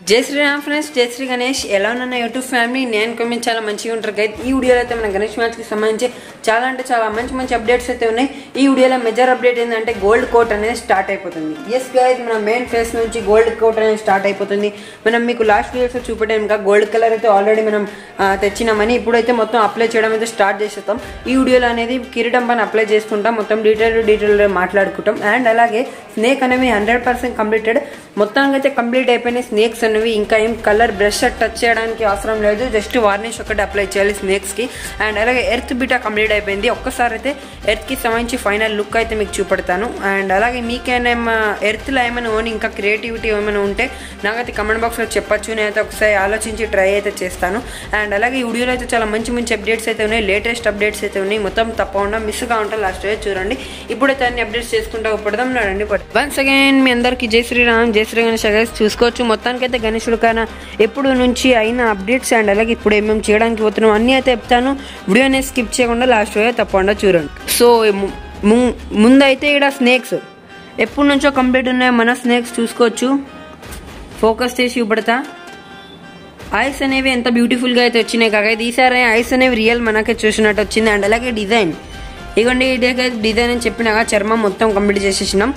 జై శ్రీరామ్ ఫ్రెండ్స్, జై శ్రీ గణేష్. ఎలా ఉన్న యూట్యూబ్ ఫ్యామిలీ, నేను కమెంట్ చాలా మంచిగా ఉంటారు గైడ్. ఈ వీడియోలో అయితే మన గణేష్ మ్యాచ్కి సంబంధించి చాలా అంటే చాలా మంచి అప్డేట్స్ అయితే ఉన్నాయి. ఈ వీడియోలో మేజర్ అప్డేట్ ఏంటంటే గోల్డ్ కోట్ అనేది స్టార్ట్ అయిపోతుంది. ఎస్ గైడ్, మన మెయిన్ ఫేస్ నుంచి గోల్డ్ కోట్ అనేది స్టార్ట్ అయిపోతుంది. మనం మీకు లాస్ట్ వీడియోస్లో చూపెట్టాం ఇంకా గోల్డ్ కలర్ అయితే ఆల్రెడీ మనం తెచ్చినామని. ఇప్పుడైతే మొత్తం అప్లై చేయడం అయితే స్టార్ట్ చేసేస్తాం. ఈ వీడియోలో అనేది కిరీటం పైన అప్లై చేసుకుంటాం, మొత్తం డీటెయిల్ మాట్లాడుకుంటాం. అండ్ అలాగే స్నేక్ అనేవి 100% కంప్లీటెడ్, మొత్తానికి అయితే కంప్లీట్ అయిపోయినాయి. స్నేక్స్ అనేవి ఇంకా ఏం కలర్ బ్రష్ టచ్ చేయడానికి అవసరం లేదు, జస్ట్ వార్నిష్ ఒకటి అప్లై చేయాలి స్నేక్స్ కి. అండ్ అలాగే ఎర్త్ బీటా కంప్లీట్ అయిపోయింది. ఒక్కసారి అయితే ఎర్త్ కి సంబంధించి ఫైనల్ లుక్ అయితే మీకు చూపెడతాను. అండ్ అలాగే మీకేమైనా ఎర్త్ లో ఏమైనా ఓన్ ఇంకా క్రియేటివిటీ ఏమైనా ఉంటే నాకైతే కమెంట్ బాక్స్ లో చెప్పొచ్చు, నేనైతే ఒకసారి ఆలోచించి ట్రై అయితే చేస్తాను. అండ్ అలాగే ఈ వీడియోలో అయితే చాలా మంచి అప్డేట్స్ అయితే ఉన్నాయి, లేటెస్ట్ అప్డేట్స్ అయితే ఉన్నాయి. మొత్తం తప్పకుండా మిస్గా ఉంటా లాస్ట్ అయితే చూడండి. ఇప్పుడైతే అన్ని అప్డేట్స్ చేసుకుంటా పడదాం రండి. వన్స్ అగైన్ మీ అందరికి జై శ్రీరామ్, జై శ్రీ గణేష్. చూసుకోవచ్చు మొత్తానికైతే గణేశుడు కన్నా ఎప్పుడు నుంచి అయిన అప్డేట్స్ అండ్ అలాగే ఇప్పుడు ఏమేమి చేయడానికి పోతున్నాం అన్నీ అయితే చెప్తాను. వీడియోని స్కిప్ చేయకుండా లాస్ట్ వరకు తప్పకుండా చూడండి. సో ముందైతే ఇక్కడ స్నేక్స్ ఎప్పటి నుంచో కంప్లీట్ ఉన్నాయి. మన స్నేక్స్ చూసుకోవచ్చు, ఫోకస్ చేసి చూపెడతా. ఐస్ అనేవి ఎంత బ్యూటిఫుల్గా అయితే వచ్చినాయి కాకపోతే ఈసారి ఐస్ అనేవి రియల్ మనకే చూసినట్టు వచ్చింది. అండ్ అలాగే డిజైన్ ఇవ్వండి, ఇదే డిజైన్ అని చెప్పినాక చర్మం మొత్తం కంప్లీట్ చేసేసినాం.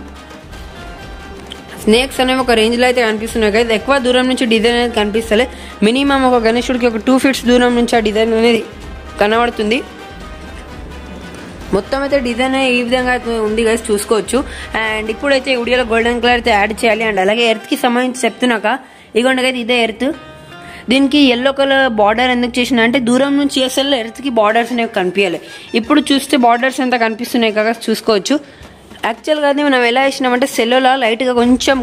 స్నేక్స్ అనేవి ఒక రేంజ్లో అయితే కనిపిస్తున్నాయి కదా, ఎక్కువ దూరం నుంచి డిజైన్ అనేది కనిపిస్తలే. మినిమం ఒక గణేశుడికి ఒక 2 feet దూరం నుంచి ఆ డిజైన్ అనేది కనబడుతుంది. మొత్తం అయితే డిజైన్ ఈ విధంగా అయితే ఉంది గైస్, చూసుకోవచ్చు. అండ్ ఇప్పుడైతే వీడియోలో గోల్డెన్ కలర్ అయితే యాడ్ చేయాలి. అండ్ అలాగే ఎర్త్కి సంబంధించి చెప్తున్నాక ఇగోండి అయితే ఇదే ఎర్త్. దీనికి ఎల్లో కలర్ బార్డర్ ఎందుకు చేసిన అంటే దూరం నుంచి అసలు ఎర్త్కి బార్డర్స్ అనేవి కనిపించాలి. ఇప్పుడు చూస్తే బార్డర్స్ ఎంత కనిపిస్తున్నాయి కదా, చూసుకోవచ్చు. యాక్చువల్గా అది మనం ఎలా వేసినామంటే సెల్లోలా లైట్గా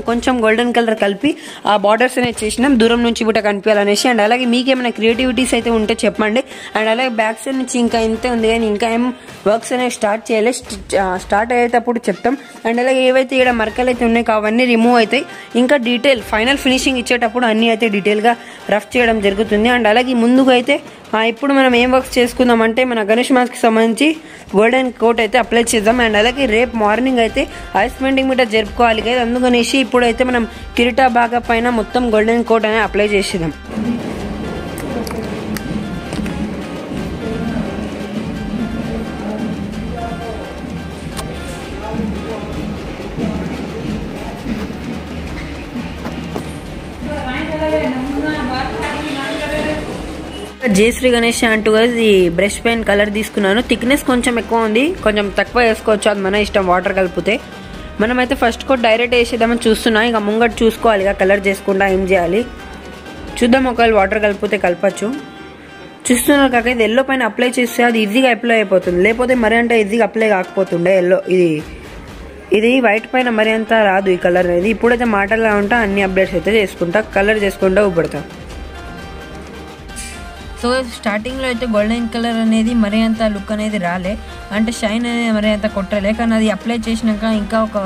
కొంచెం గోల్డెన్ కలర్ కలిపి ఆ బార్డర్స్ అనేది చేసినాం, దూరం నుంచి బుట్ట కనిపించాలనేసి. అండ్ అలాగే మీకేమైనా క్రియేటివిటీస్ అయితే ఉంటే చెప్పండి. అండ్ అలాగే బ్యాక్ సైడ్ నుంచి ఇంకా ఇంతే ఉంది కానీ ఇంకా ఏం వర్క్స్ అనేవి స్టార్ట్ చేయాలి, స్టార్ట్ అయ్యేటప్పుడు చెప్తాం. అండ్ అలాగే ఏవైతే ఇక్కడ మరకలు అయితే ఉన్నాయి అవన్నీ రిమూవ్ అవుతాయి. ఇంకా డీటెయిల్ ఫైనల్ ఫినిషింగ్ ఇచ్చేటప్పుడు అన్నీ అయితే డీటెయిల్గా రఫ్ చేయడం జరుగుతుంది. అండ్ అలాగే ముందుగా అయితే ఇప్పుడు మనం ఏం వర్క్స్ చేసుకుందామంటే మన గణేష్ మాస్కి సంబంధించి గోల్డెన్ కోట్ అయితే అప్లై చేద్దాం. అండ్ అలాగే రేపు మార్నింగ్ అయితే ఐస్ పెయింటింగ్ మీద జరుపుకోవాలి కదా, అందుకనేసి ఇప్పుడైతే మనం కిరీటా భాగం పైన మొత్తం గోల్డెన్ కోట్ అనేది అప్లై చేసేద్దాం. జై శ్రీ గణేష్ అంటూ ఈ బ్రష్ పెన్ కలర్ తీసుకున్నాను. థిక్నెస్ కొంచెం ఎక్కువ ఉంది, కొంచెం తక్కువ వేసుకోవచ్చు, అది మన ఇష్టం. వాటర్ కలిపితే మనమైతే ఫస్ట్ కోట్ డైరెక్ట్ వేసేద్దామని చూస్తున్నా. ఇక ముంగట చూసుకోవాలి, ఇక కలర్ చేసుకుంటా ఏం చేయాలి చూద్దాం. ఒకవేళ వాటర్ కలిపితే కలపచ్చు. చూస్తున్నారు కాక ఇది ఎల్లో పైన అప్లై చేస్తే అది ఈజీగా అప్లై అయిపోతుంది, లేకపోతే మరీ అంటే ఈజీగా అప్లై కాకపోతుండే. ఎల్లో ఇది వైట్ పైన మరీ అంత రాదు ఈ కలర్ అనేది. ఇప్పుడైతే మాటలా ఉంటా అన్ని అప్డేట్స్ అయితే చేసుకుంటా, కలర్ చేసుకుంటా ఊపడతా. సో స్టార్టింగ్లో అయితే గోల్డెన్ కలర్ అనేది మరీ అంత లుక్ అనేది రాలే, అంటే షైన్ అనేది మరీ అంత కొట్టలే. కానీ అది అప్లై చేసినాక ఇంకా ఒక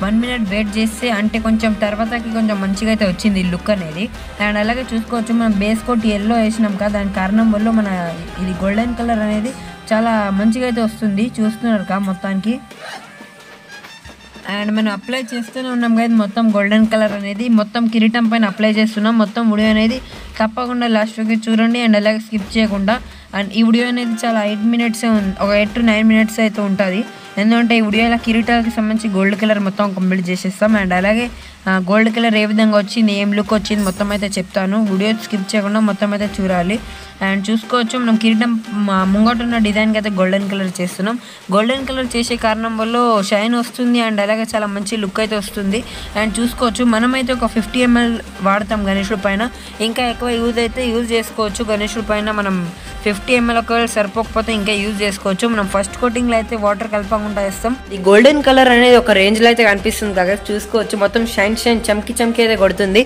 1 minute వెయిట్ చేస్తే అంటే కొంచెం తర్వాతకి కొంచెం మంచిగా అయితే వచ్చింది ఈ లుక్ అనేది. అండ్ అలాగే చూసుకోవచ్చు మనం బేస్ కోట్ ఎల్లో వేసినాం కదా, దాని కారణం వల్ల మన ఇది గోల్డెన్ కలర్ అనేది చాలా మంచిగా అయితే వస్తుంది. చూస్తున్నారు కదా మొత్తానికి. అండ్ మనం అప్లై చేస్తూనే ఉన్నాం కదా మొత్తం గోల్డెన్ కలర్ అనేది మొత్తం కిరీటం పైన అప్లై చేస్తున్నాం. మొత్తం వీడియో అనేది తప్పకుండా లాస్ట్ వరకు చూడండి అండ్ అలాగే స్కిప్ చేయకుండా. అండ్ ఈ వీడియో అనేది చాలా 8 minutes ఒక 8 to 9 minutes అయితే ఉంటుంది. ఎందుకంటే ఈ వీడియోలో కిరీటాలకి సంబంధించి గోల్డ్ కలర్ మొత్తం కంప్లీట్ చేసేస్తాం. అండ్ అలాగే గోల్డ్ కలర్ ఏ విధంగా వచ్చింది, ఏం లుక్ వచ్చింది మొత్తం అయితే చెప్తాను. వీడియో స్కిప్ చేయకుండా మొత్తం అయితే చూడాలి. అండ్ చూసుకోవచ్చు మనం కిరీటం ముంగట ఉన్న డిజైన్కి అయితే గోల్డెన్ కలర్ చేస్తున్నాం. గోల్డెన్ కలర్ చేసే కారణం వల్ల షైన్ వస్తుంది అండ్ అలాగే చాలా మంచి లుక్ అయితే వస్తుంది. అండ్ చూసుకోవచ్చు మనమైతే ఒక 50 ml వాడతాం గణేశుడి పైన, ఇంకా ఎక్కువ యూజ్ చేసుకోవచ్చు. గణేశుడి పైన మనం 50 ml ఒకవేళ సరిపోకపోతే ఇంకా యూజ్ చేసుకోవచ్చు. మనం ఫస్ట్ కోటింగ్లో అయితే వాటర్ కలపకుండా వేస్తాం. ఈ గోల్డెన్ కలర్ అనేది ఒక రేంజ్లో అయితే కనిపిస్తుంది కదా, చూసుకోవచ్చు. మొత్తం షైన్ చమ్కి అయితే కొడుతుంది.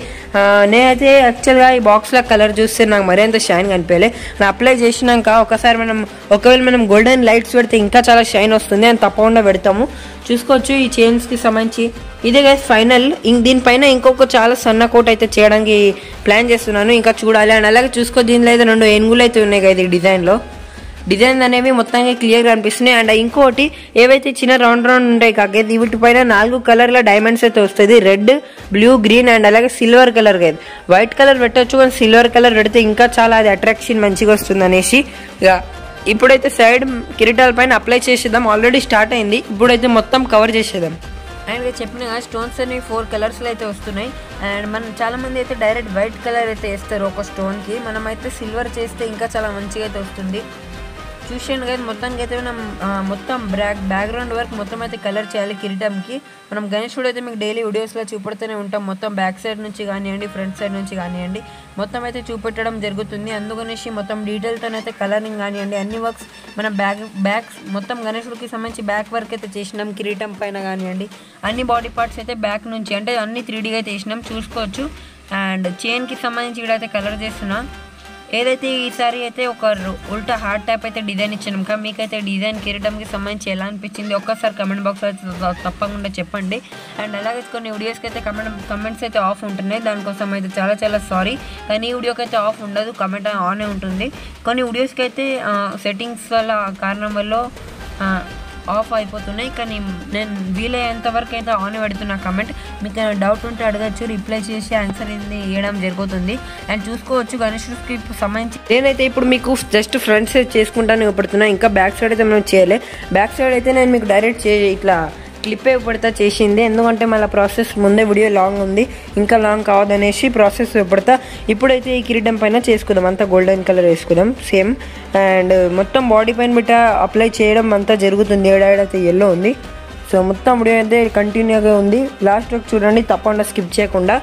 నేనైతే యాక్చువల్గా ఈ బాక్స్లో కలర్ చూస్తే నాకు మరింత షైన్ కనిపించలే. అప్లై చేసినాక ఒకవేళ మనం గోల్డెన్ లైట్స్ పెడితే ఇంకా చాలా షైన్ వస్తుంది, అని తప్పకుండా పెడతాము. చూసుకోవచ్చు ఈ చైన్స్కి సంబంధించి ఇదే గైస్ ఫైనల్. దీనిపైన ఇంకొక చాలా సన్న కోట్ అయితే చేయడానికి ప్లాన్ చేస్తున్నాను, ఇంకా చూడాలి. అండ్ అలాగే చూసుకో దీనిలో అయితే 2 ఏనుగులు అయితే ఉన్నాయి కదా ఈ డిజైన్లో. డిజైన్స్ అనేవి మొత్తంగా క్లియర్గా అనిపిస్తున్నాయి. అండ్ ఇంకోటి ఏవైతే చిన్న రౌండ్ ఉంటాయి కాకైతే వీటిపైన 4 కలర్ల డైమండ్స్ అయితే వస్తుంది. రెడ్, బ్లూ, గ్రీన్ అండ్ అలాగే సిల్వర్ కలర్ అయితే వైట్ కలర్ పెట్టచ్చు, కానీ సిల్వర్ కలర్ పెడితే ఇంకా చాలా అది అట్రాక్షన్ మంచిగా వస్తుంది అనేసి ఇక ఇప్పుడైతే సైడ్ కిరీటాల పైన అప్లై చేసేద్దాం. ఆల్రెడీ స్టార్ట్ అయింది, ఇప్పుడైతే మొత్తం కవర్ చేసేద్దాం. అండ్ చెప్పిన స్టోన్స్ అనేవి 4 కలర్స్లో అయితే వస్తున్నాయి. అండ్ మనం చాలామంది అయితే డైరెక్ట్ వైట్ కలర్ అయితే వేస్తారు ఒక స్టోన్కి, మనమైతే సిల్వర్ చేస్తే ఇంకా చాలా మంచిగా అయితే వస్తుంది. చూసాను కదా మొత్తానికి అయితే మనం మొత్తం బ్యాక్గ్రౌండ్ వర్క్ మొత్తం అయితే కలర్ చేయాలి కిరీటంకి. మనం గణేశుడు అయితే మీకు డైలీ వీడియోస్లో చూపెడుతూనే ఉంటాం. మొత్తం బ్యాక్ సైడ్ నుంచి కానివ్వండి, ఫ్రంట్ సైడ్ నుంచి కానివ్వండి, మొత్తం అయితే చూపెట్టడం జరుగుతుంది. అందుకనేసి మొత్తం డీటెయిల్తో అయితే కలరింగ్ కానివ్వండి అన్ని వర్క్స్ మనం బ్యాక్ మొత్తం గణేశుడికి సంబంధించి బ్యాక్ వర్క్ అయితే చేసినాం. కిరీటం పైన కానివ్వండి అన్ని బాడీ పార్ట్స్ అయితే బ్యాక్ నుంచి అంటే అన్ని 3Dగా అయితే చేసినాం చూసుకోవచ్చు. అండ్ చైన్కి సంబంధించి ఇక్కడ అయితే కలర్ చేస్తున్నాం. ఏదైతే ఈసారి అయితే ఒక ఉల్టా హార్ట్ టైప్ అయితే డిజైన్ ఇచ్చినాం కదా, మీకైతే డిజైన్ కిరీటంకి సంబంధించి ఎలా అనిపించింది ఒక్కసారి కమెంట్ బాక్స్లో అయితే తప్పకుండా చెప్పండి. అండ్ అలాగే కొన్ని వీడియోస్కి అయితే కమెంట్స్ అయితే ఆఫ్ ఉంటున్నాయి, దానికోసం అయితే చాలా సారీ. కానీ ఈ వీడియోకి అయితే ఆఫ్ ఉండదు, కమెంట్ ఆనే ఉంటుంది. కొన్ని వీడియోస్కి అయితే సెట్టింగ్స్ వల్ల కారణం వల్ల ఆఫ్ అయిపోతున్నాయి, కానీ నేను వీలయ్యేంత వరకు అయితే ఆన్ పెడుతున్నా కమెంట్. మీకు డౌట్ ఉంటే అడగచ్చు, రిప్లై చేసి ఆన్సర్ ఇది ఇవ్వడం జరుగుతుంది. అండ్ చూసుకోవచ్చు గణేశుడికి సంబంధించి నేనైతే ఇప్పుడు మీకు జస్ట్ ఫ్రంట్ సైడ్ చేసుకుంటాను పెడుతున్నా, ఇంకా బ్యాక్ సైడ్ అయితే మనం చేయలే. బ్యాక్ సైడ్ అయితే నేను మీకు డైరెక్ట్ ఇట్లా క్లిప్ పెడతా చేసింది, ఎందుకంటే మళ్ళీ ప్రాసెస్ ముందే వీడియో లాంగ్ ఉంది, ఇంకా లాంగ్ కావద్దనేసి ప్రాసెస్ పెడతా. ఇప్పుడైతే ఈ కిరీటం పైన చేసుకుందాం, అంతా గోల్డెన్ కలర్ వేసుకుందాం సేమ్. అండ్ మొత్తం బాడీ పైన బిట్ట అప్లై చేయడం అంతా జరుగుతుంది. ఏడాడైతే ఎల్లో ఉంది, సో మొత్తం వీడియో అయితే కంటిన్యూగా ఉంది. లాస్ట్ వరకు చూడండి తప్పకుండా స్కిప్ చేయకుండా.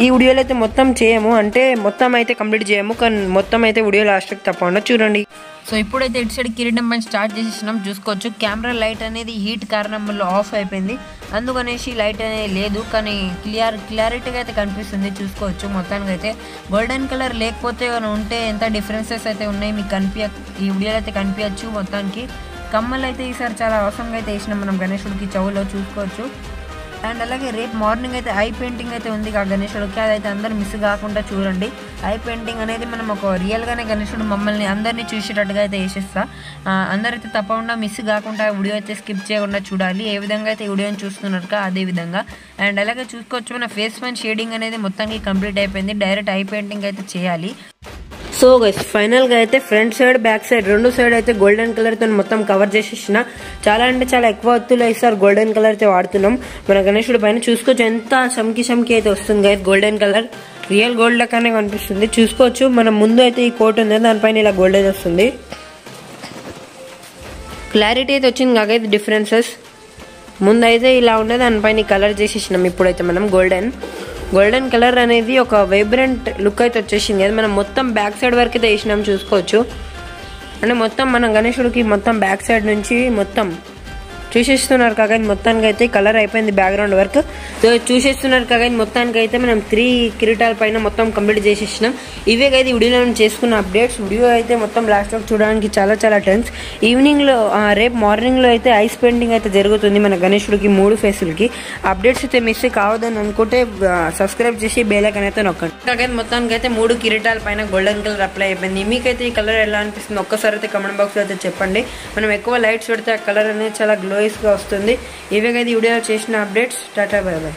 ఈ వీడియోలో అయితే మొత్తం చేయము, అంటే మొత్తం అయితే కంప్లీట్ చేయము, కానీ మొత్తం అయితే వీడియో లాస్ట్ వరకు తప్పకుండా చూడండి. సో ఇప్పుడైతే ఇటు సైడ్ కిరీటం పైన స్టార్ట్ చేసేసినాం. చూసుకోవచ్చు కెమెరా లైట్ అనేది హీట్ కారణం వల్ల ఆఫ్ అయిపోయింది, అందుకనేసి లైట్ అనేది లేదు, కానీ క్లారిటీగా అయితే కనిపిస్తుంది. చూసుకోవచ్చు మొత్తానికి అయితే గోల్డెన్ కలర్ లేకపోతే ఉంటే ఎంత డిఫరెన్సెస్ అయితే ఉన్నాయి మీకు ఈ వీడియోలో అయితే కనిపించచ్చు. మొత్తానికి కమ్మలు అయితే ఈసారి చాలా అవసరంగా అయితే వేసినాం మనం గణేశుడికి చెవులో చూసుకోవచ్చు. అండ్ అలాగే రేపు మార్నింగ్ అయితే ఐ పెయింటింగ్ అయితే ఉంది గణేశుడికి, అదైతే అందరూ మిస్ కాకుండా చూడండి. ఐ పెయింటింగ్ అనేది మనం ఒక రియల్గానే గణేశుడు మమ్మల్ని అందరినీ చూసేటట్టుగా అయితే వేసేస్తా. అందరైతే తప్పకుండా మిస్ కాకుండా వీడియో అయితే స్కిప్ చేయకుండా చూడాలి, ఏ విధంగా అయితే వీడియోని చూస్తున్నట్టుగా అదే విధంగా. అండ్ అలాగే చూసుకోవచ్చు మన ఫేస్ పైన షేడింగ్ అనేది మొత్తానికి కంప్లీట్ అయిపోయింది, డైరెక్ట్ ఐ పెయింటింగ్ అయితే చేయాలి. సో గైస్ ఫైనల్గా అయితే ఫ్రంట్ సైడ్ బ్యాక్ సైడ్ రెండు సైడ్ అయితే గోల్డెన్ కలర్తో మొత్తం కవర్ చేసేసిన. చాలా అంటే చాలా ఎక్కువ ఒత్తులు ఈసారి గోల్డెన్ కలర్ అయితే వాడుతున్నాం మన గణేశుడి పైన. చూసుకోవచ్చు ఎంత చమ్కి అయితే వస్తుంది guys, golden colour real gold లెక్కనే కనిపిస్తుంది. చూసుకోవచ్చు మనం ముందు అయితే ఈ కోట్ ఉంది, దానిపైన ఇలా గోల్డెన్ వస్తుంది. క్లారిటీ అయితే వచ్చింది కాకైతే డిఫరెన్సెస్. ముందు అయితే ఇలా ఉండే దానిపైన కలర్ చేసేసినాం. ఇప్పుడైతే మనం గోల్డెన్ కలర్ అనేది ఒక వైబ్రెంట్ లుక్ అయితే వచ్చేసింది కదా. మనం మొత్తం బ్యాక్ సైడ్ వరకు అయితే వేసినాం చూసుకోవచ్చు. అంటే మొత్తం మనం గణేశుడికి మొత్తం బ్యాక్ సైడ్ నుంచి మొత్తం చూసేస్తున్నారు కాక మొత్తానికి అయితే కలర్ అయిపోయింది బ్యాక్గ్రౌండ్ వర్క్. సో చూసేస్తున్నారు కాక మొత్తానికి అయితే మనం 3 కిరీటాల పైన మొత్తం కంప్లీట్ చేసేసినాం. ఇవే అయితే వీడియోలో చేసుకున్న అప్డేట్స్. వీడియో అయితే మొత్తం లాస్ట్ వరకు చూడడానికి చాలా టెన్స్. ఈవినింగ్లో రేపు మార్నింగ్లో అయితే ఐస్ పెయింటింగ్ అయితే జరుగుతుంది మన గణేశుడికి 3 ఫేసులకి. అప్డేట్స్ అయితే మిస్ కావద్దని అనుకుంటే సబ్స్క్రైబ్ చేసి బెల్ ఐకాన్ అయితే నొక్కండి. కాకైతే మొత్తానికి అయితే 3 కిరీటాల పైన గోల్డెన్ కలర్ అప్లై అయిపోయింది. మీకైతే ఈ కలర్ ఎలా అనిపిస్తుంది ఒక్కసారి అయితే కమెంట్ బాక్స్లో అయితే చెప్పండి. మనం ఎక్కువ లైట్స్ పెడితే ఆ కలర్ అనేది చాలా గ్లోయిస్గా వస్తుంది. ఇవే అయితే వీడియోలో చేసిన అప్డేట్స్. Tata bye by.